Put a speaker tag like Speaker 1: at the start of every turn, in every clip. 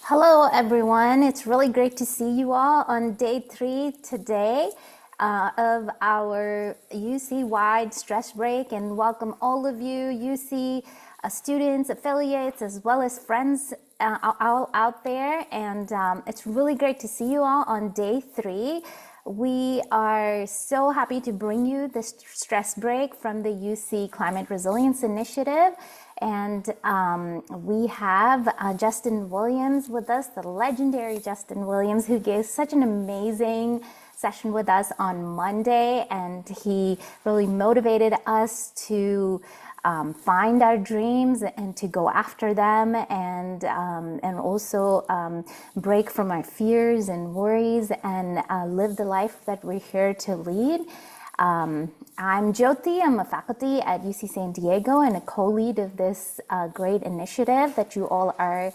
Speaker 1: Hello, everyone. It's really great to see you all on day 3 today of our UC-wide stress break, and welcome all of you UC students, affiliates, as well as friends all out there. And it's really great to see you all on day 3. We are so happy to bring you this stress break from the UC Climate Resilience Initiative. And we have Justin Williams with us, the legendary Justin Williams, who gave such an amazing session with us on Monday. And he really motivated us to find our dreams and to go after them, and also break from our fears and worries and live the life that we're here to lead. I'm Jyoti. I'm a faculty at UC San Diego and a co-lead of this great initiative that you all are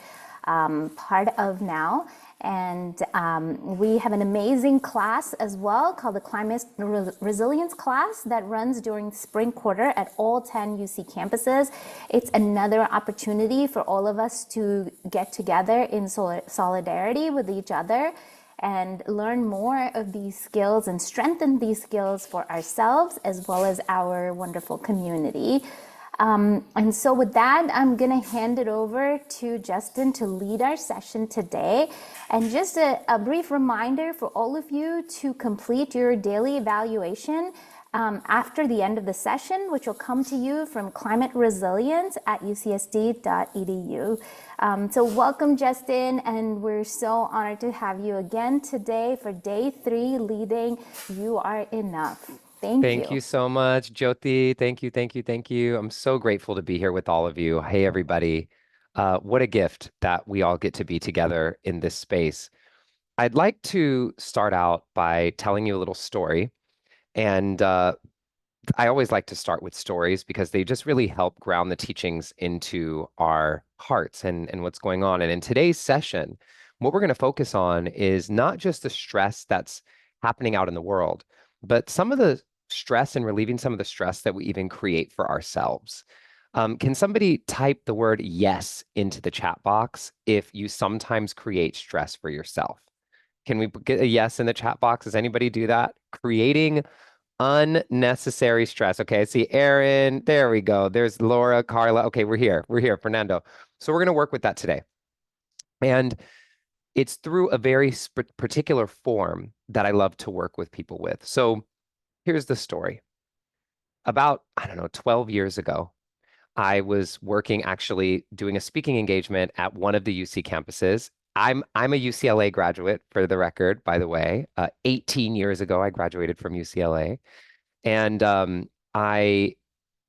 Speaker 1: part of now. And we have an amazing class as well called the Climate Resilience class that runs during spring quarter at all 10 UC campuses. It's another opportunity for all of us to get together in solidarity with each other and learn more of these skills and strengthen these skills for ourselves as well as our wonderful community. And so with that, I'm going to hand it over to Justin to lead our session today. And just a brief reminder for all of you to complete your daily evaluation after the end of the session, which will come to you from Climate Resilience at ucsd.edu. So welcome, Justin, and we're so honored to have you again today for day 3 leading You Are Enough.
Speaker 2: Thank you so much, Jyoti. Thank you, thank you, thank you. I'm so grateful to be here with all of you. Hey, everybody. What a gift that we all get to be together in this space. I'd like to start out by telling you a little story. And I always like to start with stories because they just really help ground the teachings into our hearts and what's going on. And in today's session, what we're going to focus on is not just the stress that's happening out in the world, but some of the stress and relieving some of the stress that we even create for ourselves. Can somebody type the word yes into the chat box if you sometimes create stress for yourself? Can we get a yes in the chat box? Does anybody do that? Creating unnecessary stress. Okay, I see Aaron. There we go. There's Laura, Carla. Okay, we're here. We're here, Fernando. So we're going to work with that today. And it's through a very particular form that I love to work with people with. So here's the story. About, I don't know, 12 years ago, I was working actually doing a speaking engagement at one of the UC campuses. I'm a UCLA graduate, for the record, by the way. 18 years ago, I graduated from UCLA. And I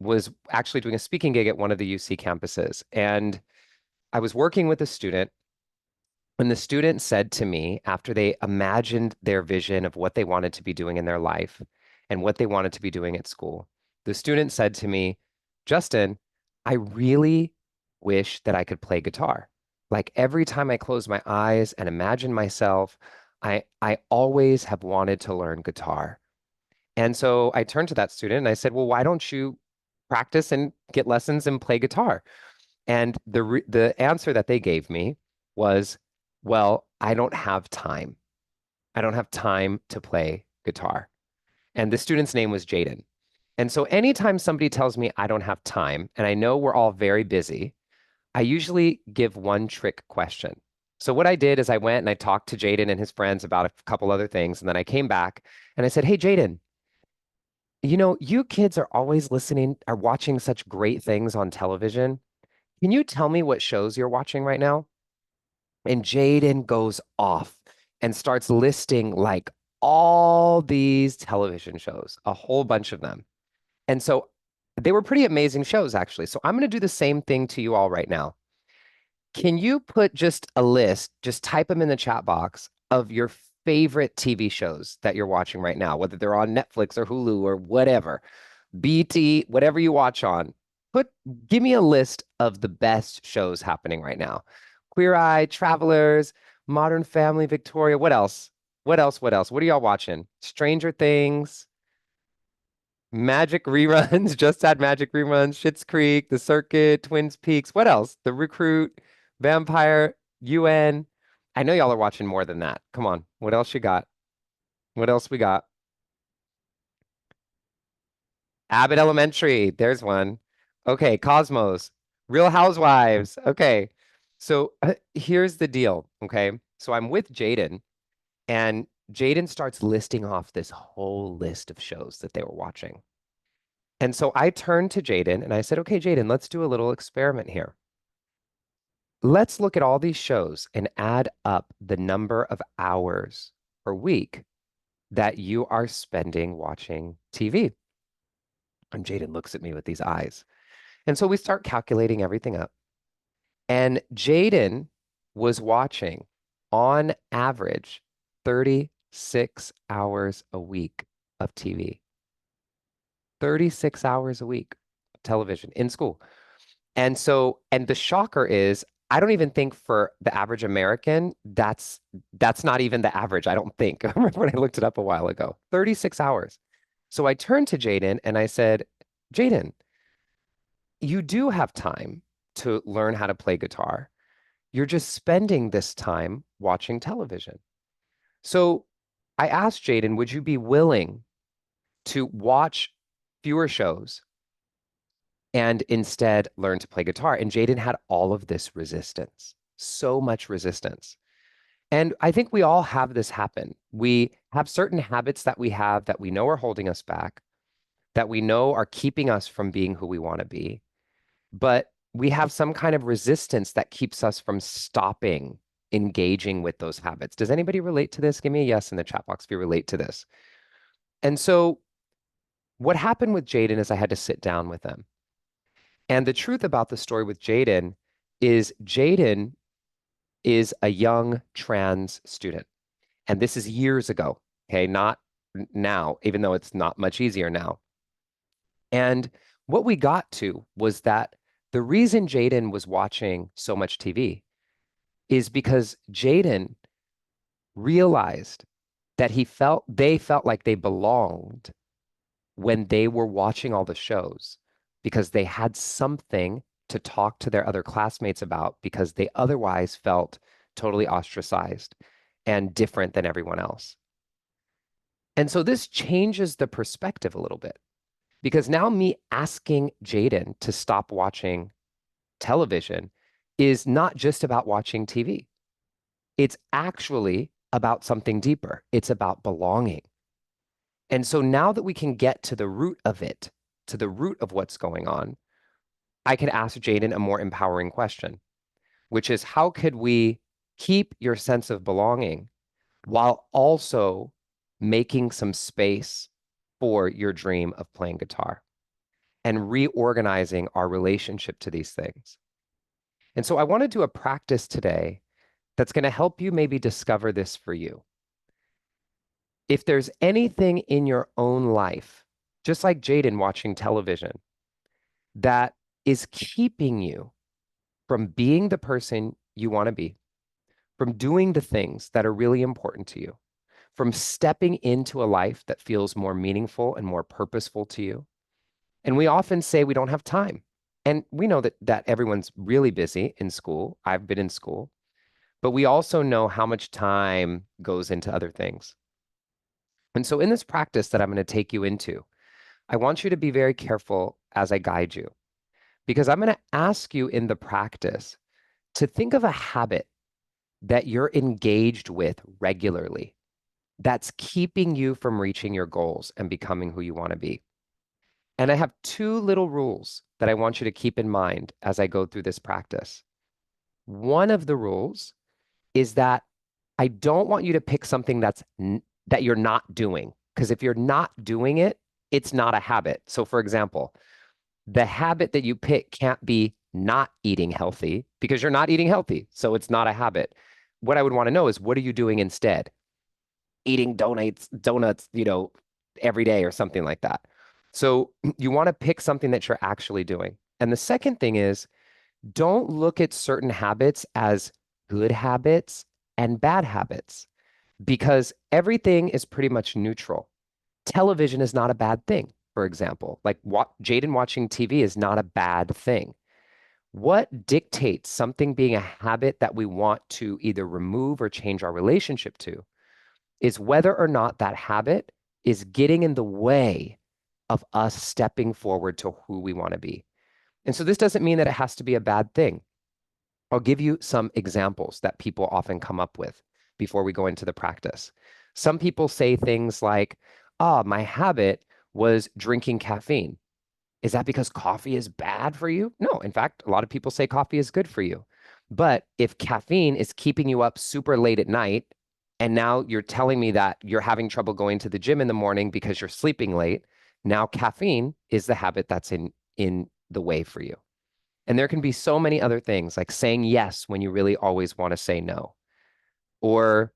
Speaker 2: was actually doing a speaking gig at one of the UC campuses. And I was working with a student. When the student said to me, after they imagined their vision of what they wanted to be doing in their life and what they wanted to be doing at school, the student said to me, Justin, I really wish that I could play guitar. Like every time I close my eyes and imagine myself, I always have wanted to learn guitar. And so I turned to that student and I said, well, why don't you practice and get lessons and play guitar? And the answer that they gave me was, well, I don't have time. I don't have time to play guitar. And the student's name was Jaden. And so anytime somebody tells me I don't have time, and I know we're all very busy, I usually give one trick question. So what I did is I went and I talked to Jaden and his friends about a couple other things. And then I came back and I said, hey, Jaden, you know, you kids are always listening, are watching such great things on television. Can you tell me what shows you're watching right now? And Jaden goes off and starts listing like all these television shows, a whole bunch of them. And so they were pretty amazing shows, actually. So I'm going to do the same thing to you all right now. Can you put just a list, just type them in the chat box of your favorite TV shows that you're watching right now, whether they're on Netflix or Hulu or whatever, BT, whatever you watch on. Give me a list of the best shows happening right now. Queer Eye, Travelers, Modern Family, Victoria. What else? What else? What else? What are y'all watching? Stranger Things, Magic reruns, just had Magic reruns, Schitt's Creek, The Circuit, Twin Peaks. What else? The Recruit, Vampire, UN. I know y'all are watching more than that. Come on. What else you got? What else we got? Abbott Elementary. There's one. Okay, Cosmos. Real Housewives. Okay. So here's the deal. Okay. So I'm with Jaden, and Jaden starts listing off this whole list of shows that they were watching. And so I turned to Jaden and I said, okay, Jaden, let's do a little experiment here. Let's look at all these shows and add up the number of hours per week that you are spending watching TV. And Jaden looks at me with these eyes. And so we start calculating everything up. And Jaden was watching, on average, 36 hours a week of TV. 36 hours a week of television in school. And so, and the shocker is, I don't even think for the average American, that's not even the average, I don't think. I remember when I looked it up a while ago. 36 hours. So I turned to Jaden and I said, Jaden, you do have time to learn how to play guitar. You're just spending this time watching television. So I asked Jaden, would you be willing to watch fewer shows and instead learn to play guitar? And Jaden had all of this resistance, so much resistance. And I think we all have this happen. We have certain habits that we have that we know are holding us back, that we know are keeping us from being who we want to be. But we have some kind of resistance that keeps us from stopping engaging with those habits. Does anybody relate to this? Give me a yes in the chat box if you relate to this. And so what happened with Jaden is I had to sit down with him. And the truth about the story with Jaden is a young trans student. And this is years ago, okay? Not now, even though it's not much easier now. And what we got to was that the reason Jaden was watching so much TV is because Jaden realized that they felt like they belonged when they were watching all the shows because they had something to talk to their other classmates about because they otherwise felt totally ostracized and different than everyone else. And so this changes the perspective a little bit because now me asking Jaden to stop watching television is not just about watching TV. It's actually about something deeper. It's about belonging. And so now that we can get to the root of it, to the root of what's going on, I could ask Jaden a more empowering question, which is how could we keep your sense of belonging while also making some space for your dream of playing guitar and reorganizing our relationship to these things? And so I want to do a practice today that's going to help you maybe discover this for you. If there's anything in your own life, just like Jaden watching television, that is keeping you from being the person you want to be, from doing the things that are really important to you, from stepping into a life that feels more meaningful and more purposeful to you. And we often say we don't have time. And we know that everyone's really busy in school. I've been in school. But we also know how much time goes into other things. And so in this practice that I'm going to take you into, I want you to be very careful as I guide you, because I'm going to ask you in the practice to think of a habit that you're engaged with regularly that's keeping you from reaching your goals and becoming who you want to be. And I have two little rules that I want you to keep in mind as I go through this practice. One of the rules is that I don't want you to pick something that you're not doing, because if you're not doing it, it's not a habit. So for example, the habit that you pick can't be not eating healthy because you're not eating healthy. So it's not a habit. What I would want to know is, what are you doing instead? Eating donuts, every day or something like that. So you want to pick something that you're actually doing. And the second thing is, don't look at certain habits as good habits and bad habits, because everything is pretty much neutral. Television is not a bad thing, for example. Like Jaden watching TV is not a bad thing. What dictates something being a habit that we want to either remove or change our relationship to is whether or not that habit is getting in the way of us stepping forward to who we want to be. And so this doesn't mean that it has to be a bad thing. I'll give you some examples that people often come up with before we go into the practice. Some people say things like, my habit was drinking caffeine. Is that because coffee is bad for you? No, in fact, a lot of people say coffee is good for you. But if caffeine is keeping you up super late at night, and now you're telling me that you're having trouble going to the gym in the morning because you're sleeping late, now caffeine is the habit that's in the way for you. And there can be so many other things like saying yes when you really always want to say no, or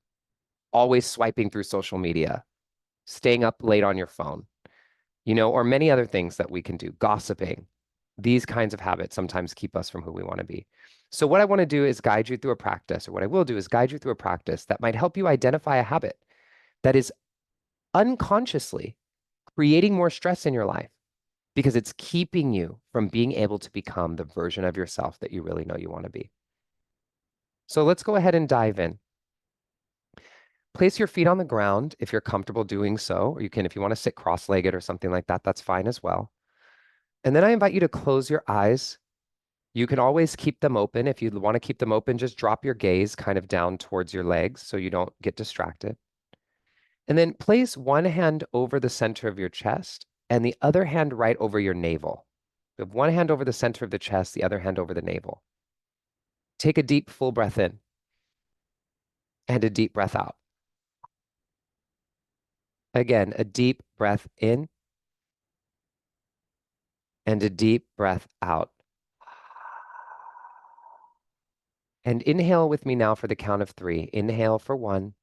Speaker 2: always swiping through social media, staying up late on your phone, or many other things that we can do, gossiping. These kinds of habits sometimes keep us from who we want to be. So what I want to do is guide you through a practice, or what I will do is guide you through a practice that might help you identify a habit that is unconsciously creating more stress in your life because it's keeping you from being able to become the version of yourself that you really know you want to be. So let's go ahead and dive in. Place your feet on the ground if you're comfortable doing so, or you can, if you want to sit cross-legged or something like that, that's fine as well. And then I invite you to close your eyes. You can always keep them open. If you want to keep them open, just drop your gaze kind of down towards your legs so you don't get distracted. And then place one hand over the center of your chest and the other hand right over your navel. You have one hand over the center of the chest, the other hand over the navel. Take a deep, full breath in and a deep breath out. Again, a deep breath in and a deep breath out. And inhale with me now for the count of 3. Inhale for 1,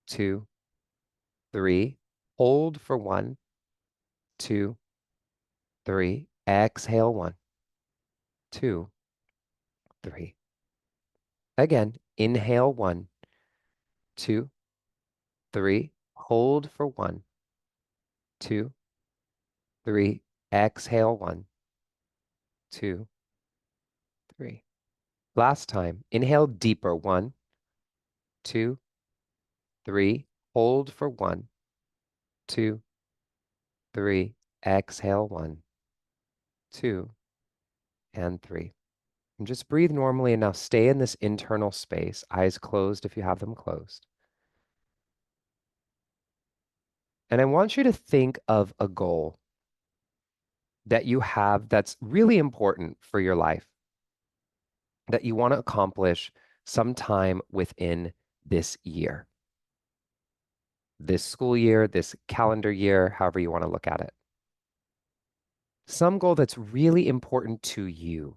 Speaker 2: 2, 3. Hold for 1, 2, 3. Exhale 1, 2, 3. Again, inhale 1, 2, 3. Hold for 1, 2, 3. Exhale 1, 2, 3. Last time. Inhale deeper. 1, 2, 3. Hold for 1, 2, 3. Exhale 1, 2, and 3. And just breathe normally and now stay in this internal space, eyes closed if you have them closed. And I want you to think of a goal that you have that's really important for your life, that you want to accomplish sometime within this year, this school year, this calendar year, however you want to look at it. Some goal that's really important to you,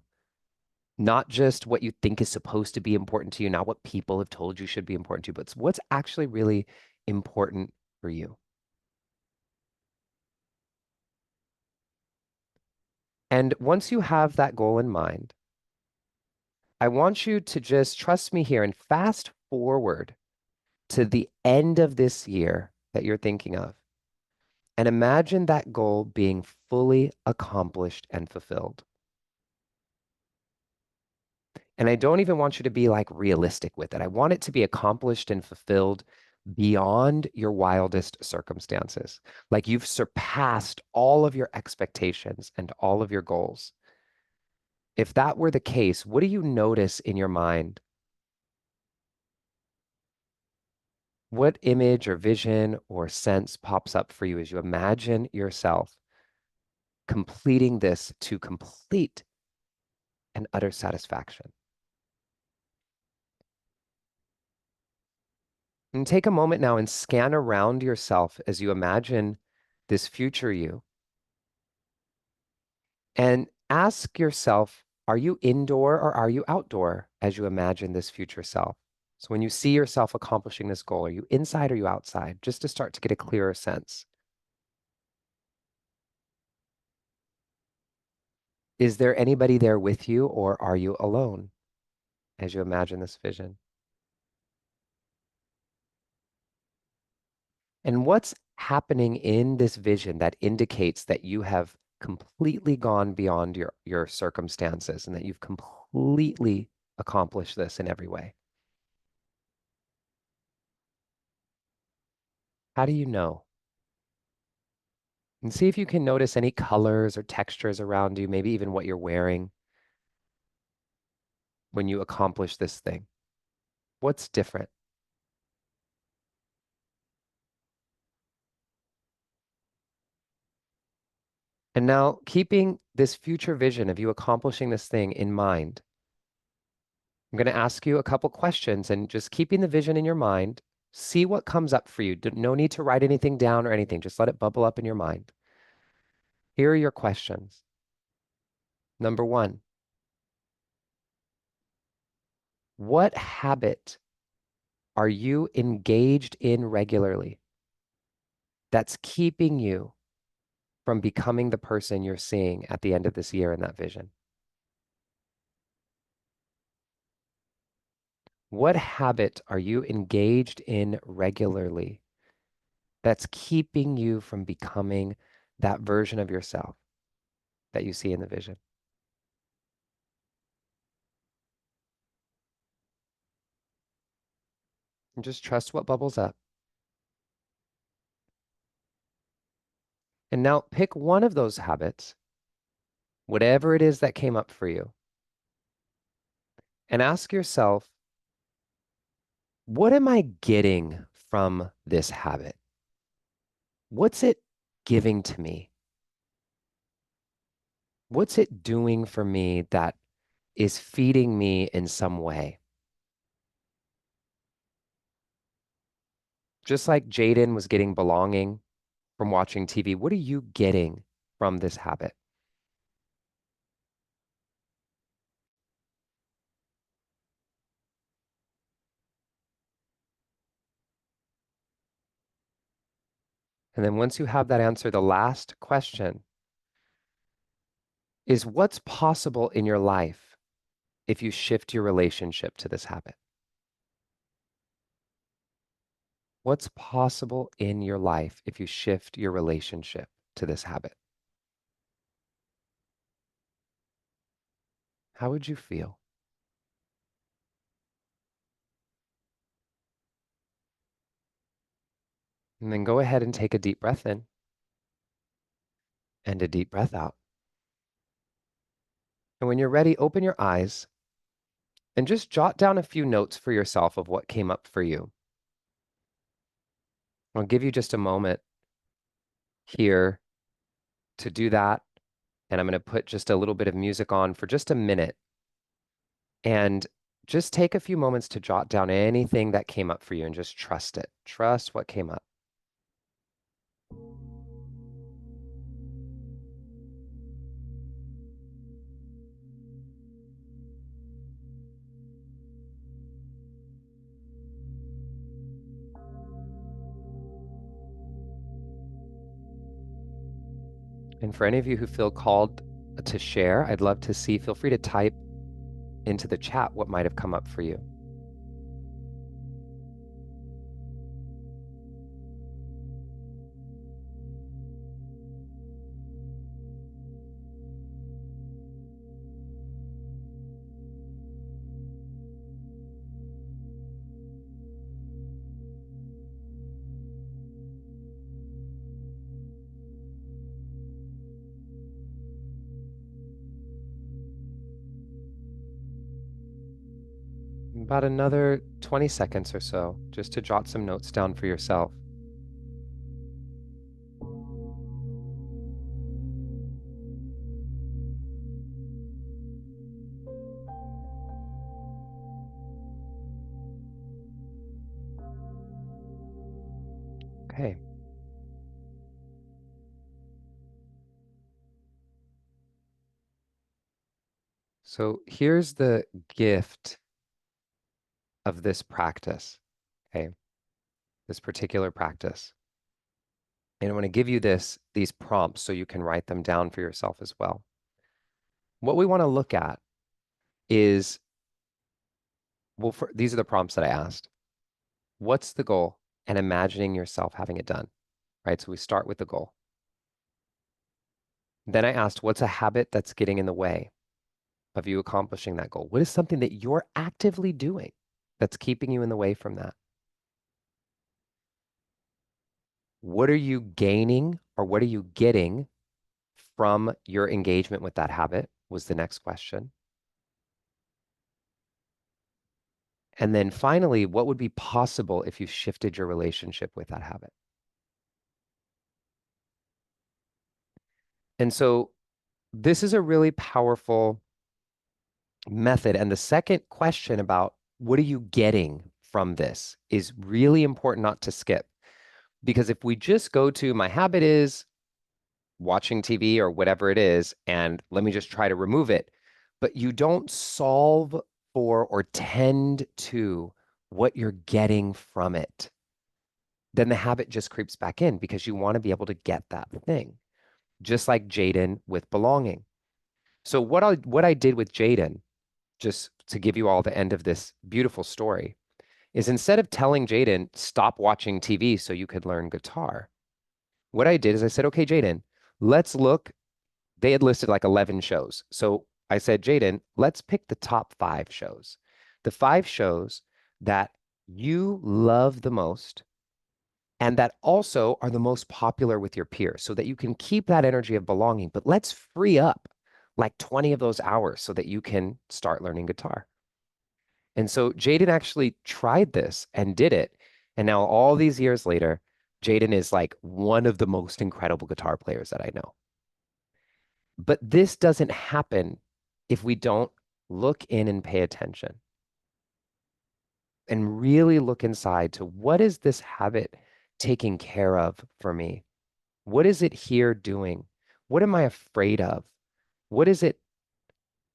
Speaker 2: not just what you think is supposed to be important to you, not what people have told you should be important to you, but what's actually really important for you. And once you have that goal in mind, I want you to just trust me here and fast forward to the end of this year that you're thinking of. And imagine that goal being fully accomplished and fulfilled. And I don't even want you to be like realistic with it. I want it to be accomplished and fulfilled beyond your wildest circumstances. Like you've surpassed all of your expectations and all of your goals. If that were the case, what do you notice in your mind? What image or vision or sense pops up for you as you imagine yourself completing this to complete and utter satisfaction? And take a moment now and scan around yourself as you imagine this future you. And ask yourself, are you indoor or are you outdoor as you imagine this future self? So when you see yourself accomplishing this goal, are you inside or are you outside? Just to start to get a clearer sense. Is there anybody there with you or are you alone as you imagine this vision? And what's happening in this vision that indicates that you have completely gone beyond your circumstances and that you've completely accomplished this in every way? How do you know? And see if you can notice any colors or textures around you, maybe even what you're wearing when you accomplish this thing. What's different? And now, keeping this future vision of you accomplishing this thing in mind, I'm going to ask you a couple questions and just keeping the vision in your mind, see what comes up for you. No need to write anything down or anything. Just let it bubble up in your mind. Here are your questions. Number one, what habit are you engaged in regularly that's keeping you from becoming the person you're seeing at the end of this year in that vision? What habit are you engaged in regularly that's keeping you from becoming that version of yourself that you see in the vision? And just trust what bubbles up. And now pick one of those habits, whatever it is that came up for you, and ask yourself, what am I getting from this habit? What's it giving to me? What's it doing for me that is feeding me in some way? Just like Jaden was getting belonging from watching TV, what are you getting from this habit? And then once you have that answer, the last question is what's possible in your life if you shift your relationship to this habit? What's possible in your life if you shift your relationship to this habit? How would you feel? And then go ahead and take a deep breath in and a deep breath out. And when you're ready, open your eyes and just jot down a few notes for yourself of what came up for you. I'll give you just a moment here to do that. And I'm going to put just a little bit of music on for just a minute. And just take a few moments to jot down anything that came up for you and just trust it. Trust what came up. And for any of you who feel called to share, I'd love to see, feel free to type into the chat what might have come up for you. About another 20 seconds or so, just to jot some notes down for yourself. Okay. So here's the gift of this practice, okay? This particular practice. And I want to give you these prompts so you can write them down for yourself as well. What we want to look at is, well, these are the prompts that I asked. What's the goal? And imagining yourself having it done, right? So we start with the goal. Then I asked, what's a habit that's getting in the way of you accomplishing that goal? What is something that you're actively doing that's keeping you in the way from that? What are you gaining or what are you getting from your engagement with that habit? Was the next question. And then finally, what would be possible if you shifted your relationship with that habit? And so this is a really powerful method. And the second question about what are you getting from this is really important not to skip. Because if we just go to my habit is watching TV or whatever it is, and let me just try to remove it, but you don't solve for or tend to what you're getting from it, then the habit just creeps back in because you want to be able to get that thing, just like Jaden with belonging. So what I did with Jaden, just to give you all the end of this beautiful story, is instead of telling Jaden, stop watching TV so you could learn guitar, what I did is I said, okay, Jaden, let's look. They had listed like 11 shows. So I said, Jaden, let's pick the top 5 shows. The 5 shows that you love the most and that also are the most popular with your peers so that you can keep that energy of belonging. But let's free up like 20 of those hours so that you can start learning guitar. And so Jaden actually tried this and did it. And now, all these years later, Jaden is like one of the most incredible guitar players that I know. But this doesn't happen if we don't look in and pay attention and really look inside to what is this habit taking care of for me? What is it here doing? What am I afraid of? What is it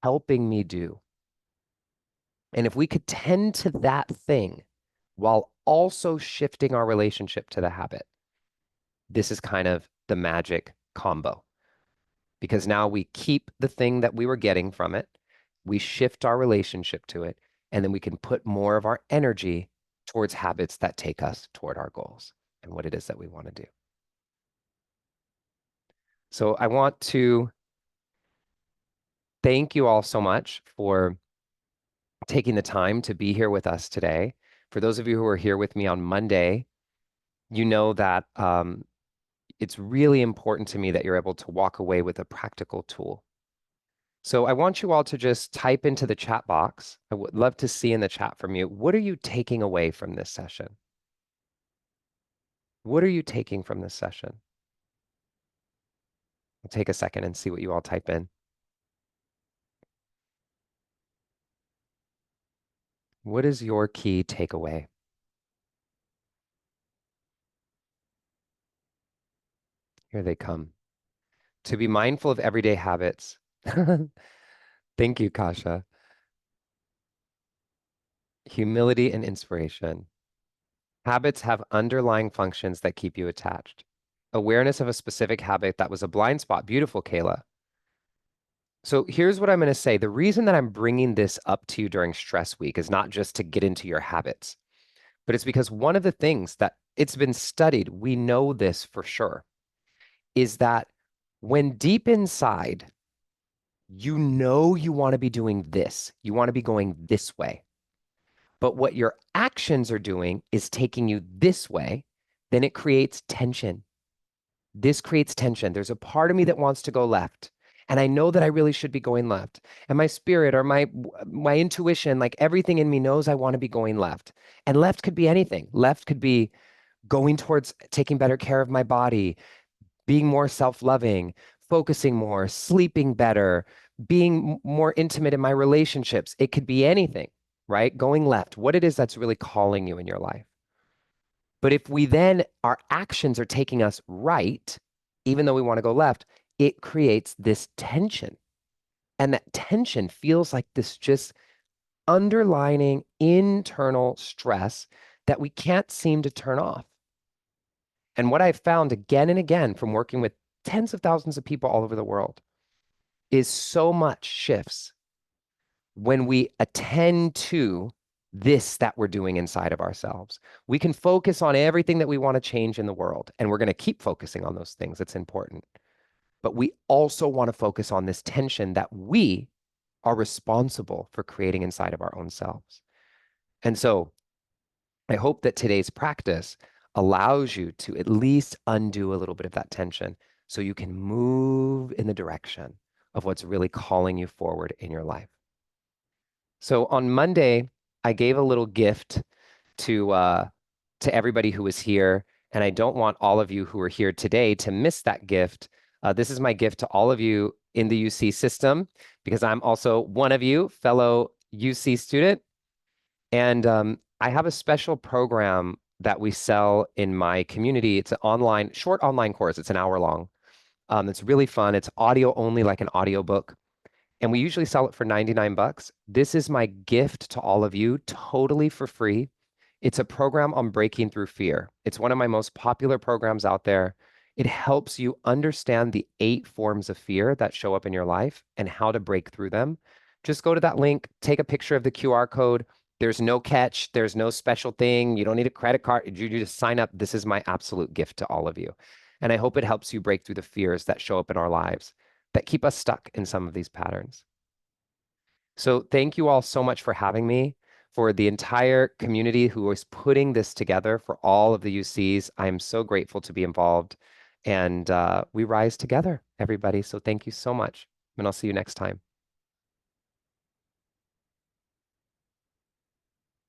Speaker 2: helping me do? And if we could tend to that thing while also shifting our relationship to the habit, this is kind of the magic combo. Because now we keep the thing that we were getting from it, we shift our relationship to it, and then we can put more of our energy towards habits that take us toward our goals and what it is that we want to do. So I want to thank you all so much for taking the time to be here with us today. For those of you who are here with me on Monday, you know that it's really important to me that you're able to walk away with a practical tool. So I want you all to just type into the chat box. I would love to see in the chat from you. What are you taking away from this session? What are you taking from this session? I'll take a second and see what you all type in. What is your key takeaway? Here they come. To be mindful of everyday habits. Thank you, Kasha. Humility and inspiration. Habits have underlying functions that keep you attached. Awareness of a specific habit that was a blind spot. Beautiful, Kayla. So here's what I'm going to say. The reason that I'm bringing this up to you during stress week is not just to get into your habits, but it's because one of the things that it's been studied, we know this for sure, is that when deep inside, you know you want to be doing this, you want to be going this way, but what your actions are doing is taking you this way, then it creates tension. This creates tension. There's a part of me that wants to go left. And I know that I really should be going left. And my spirit or my intuition, like everything in me knows I want to be going left. And left could be anything. Left could be going towards taking better care of my body, being more self-loving, focusing more, sleeping better, being more intimate in my relationships. It could be anything, right? Going left, what it is that's really calling you in your life. But if we then, our actions are taking us right, even though we want to go left, it creates this tension. And that tension feels like this just underlining internal stress that we can't seem to turn off. And what I've found again and again from working with tens of thousands of people all over the world is so much shifts when we attend to this that we're doing inside of ourselves. We can focus on everything that we want to change in the world, and we're going to keep focusing on those things. It's important. but we also want to focus on this tension that we are responsible for creating inside of our own selves. And so I hope that today's practice allows you to at least undo a little bit of that tension so you can move in the direction of what's really calling you forward in your life. So on Monday, I gave a little gift to everybody who was here, and I don't want all of you who are here today to miss that gift. This is my gift to all of you in the UC system, because I'm also one of you, fellow UC student. And I have a special program that we sell in my community. It's an short online course. It's an hour long. It's really fun. It's audio only, like an audiobook. And we usually sell it for 99 bucks. This is my gift to all of you, totally for free. It's a program on breaking through fear. It's one of my most popular programs out there. It helps you understand the 8 forms of fear that show up in your life and how to break through them. Just go to that link, take a picture of the QR code. There's no catch. There's no special thing. You don't need a credit card. You just sign up. This is my absolute gift to all of you. And I hope it helps you break through the fears that show up in our lives that keep us stuck in some of these patterns. So thank you all so much for having me. For the entire community who is putting this together for all of the UCs, I am so grateful to be involved. And we rise together, everybody. So thank you so much. And I'll see you next time.